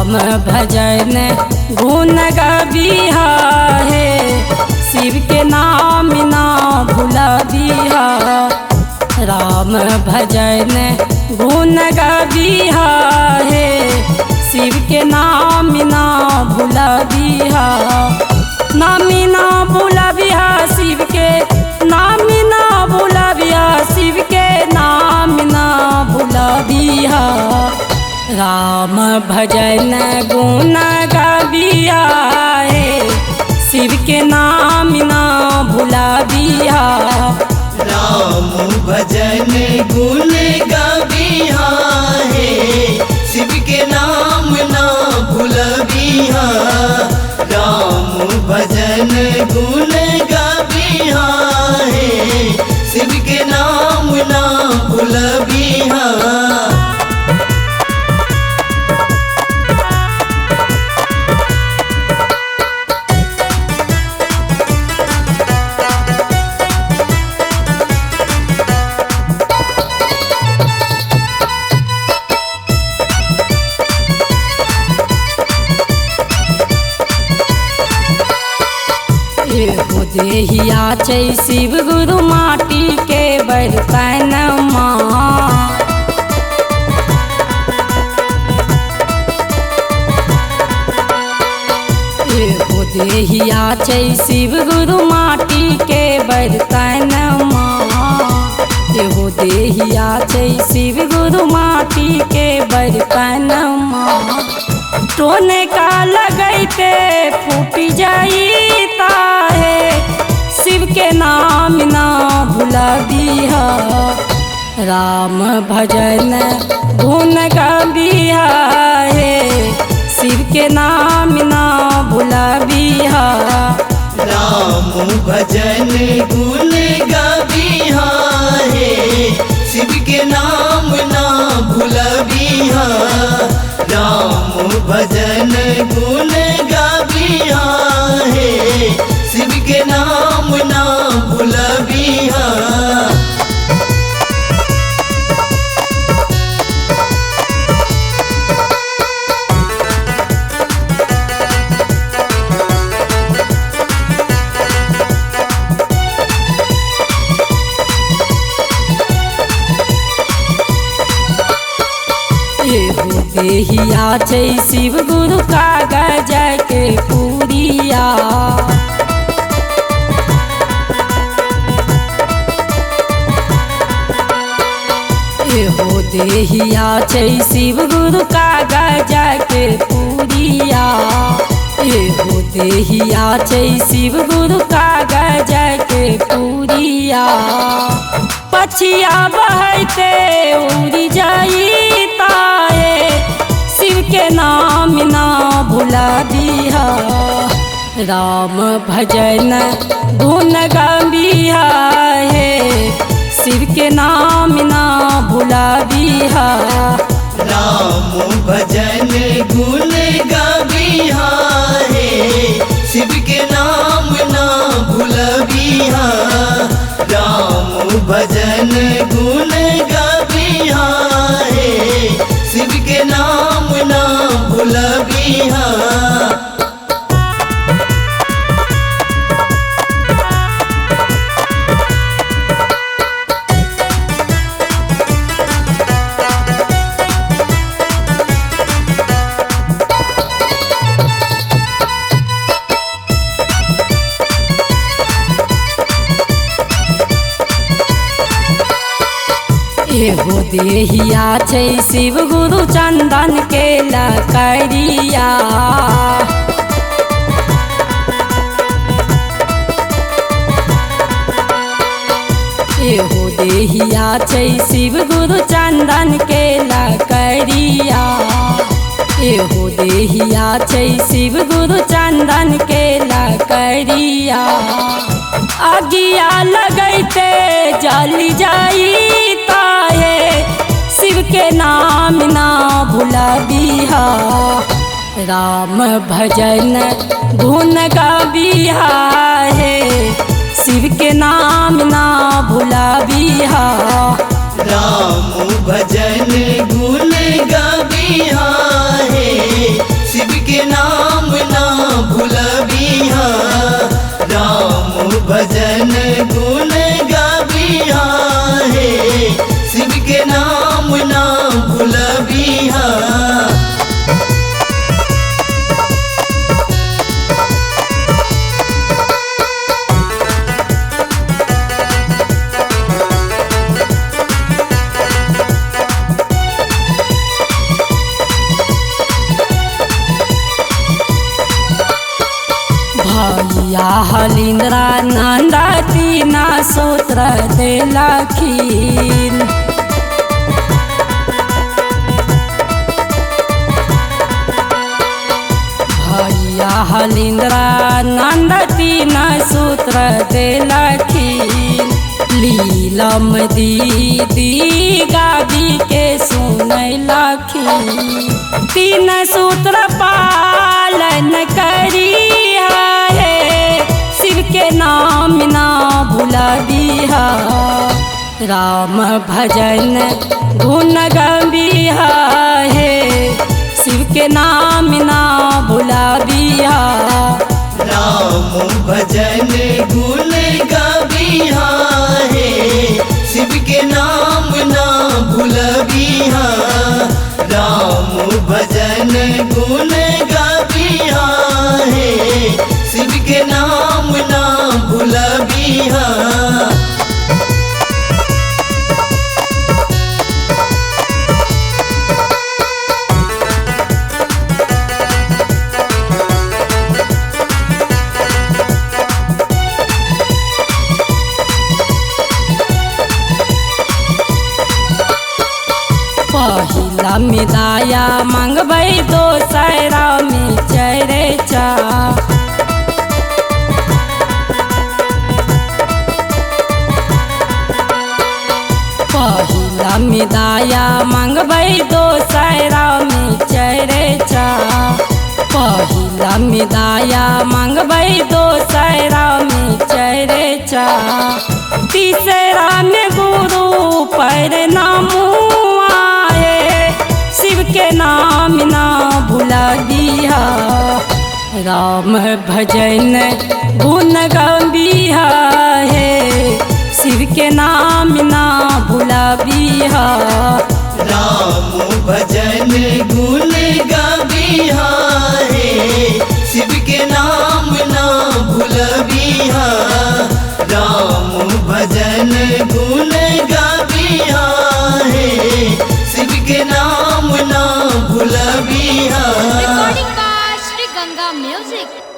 राम भजन गुण गबिहा है, शिव के नाम ना भुलबिहा। राम भजन गुण गबिहा है, शिव के नाम ना भुलबिहा। नाम ना भुलबिहा शिव के नाम ना भुलबिहा, शिव के नाम ना भुलबिहा। राम भजन गुण गबिहा है, शिव के नाम ना भुलबिहा। राम भजन गुण गबिहा है, शिव के नाम ना भुलबिहा। राम भजन गुण गबिहा है, शिव के नाम ना भुलबिहा। एगो देहिया छै शिव गुरु माटी के बर्तन माँ। एगो देहिया छै शिव गुरु माटी के बर्तन माँ। एगो देहिया छै शिव गुरु माटी के बर्तन माँ। टोने का लगैते फूट जाइता है, शिव के नाम ना भुलबिहा। राम भजन गुण गबिहा है, शिव के नाम ना भुलबिहा। राम भजन गुण गबिहा है, शिव के नाम ना भुलबिहा। राम भजन गुण गबिहा है, शिव के नाम ना भुलबिहा। एगो देहिया छै शिव गुरु कागज के पुरिया। एगो देहिया छै शिव गुरु कागज के पुरिया। एगो देहिया छै शिव गुरु कागज के पुरिया। पछिया बहते उड़ जाइता है, शिव के नाम ना भुलबिहा। राम भजन गुण गबिहा है, शिव के नाम ना भुलबिहा। राम भजन गुण गबिहा है, शिव के नाम ना भुलबिहा। राम भजन गुण गबिहा है, शिव के नाम ना भुलबिहा। एगो देहिया छै शिव गुरु चंदन के लकड़िया। एगो देहिया छै शिव गुरु चंदन के लकड़िया। एगो देहिया छै शिव गुरु चंदन के लकड़िया। आगिया लगैते जल जाइता है, शिव के नाम ना भुलबिहा। राम भजन गुण गबिहा है, शिव के नाम ना भुलबिहा। राम भजन गुण गाबिहा हे शिव के नाम ना भूलबिहा राम भजन गुण गाबिहा हे शिव के नाम ना भूलबिहा भैया हलिंद्रा नंदा तीना सूत्र देलखिन भैया हलिंद्रा नंद तीना सूत्र देलखिन लीलम दीदी गाबी के सुनलखिन तीन सूत्र पालन करिया शिव के नाम ना भूलबिहा राम भजन गुण गाबिहा हे शिव के नाम ना भूलबिहा राम भजन गुण गाबिहा हे शिव के नाम ना भूलबिहा राम भजन गुण गाबिहा हे शिव के नाम ना भूलबिहा पहिला में दाया मांगबै दोसरा में चरेचा पहिला में दाया मांगबै दोसरा में चरेचा पहिला में दाया मांगबै दोसरा में चरेचा तीसरा में गुरु प्रणामु शिव के नाम ना भूलबिहा राम भजन गुण गाबिहा हे शिव के नाम ना भूलबिहा राम भजन गुण गाबिहा हे शिव के नाम ना भूलबिहा राम भजन गुण गाबिहा हे शिव के नाम ना भूलबिहा Recording by Sri Ganga Music.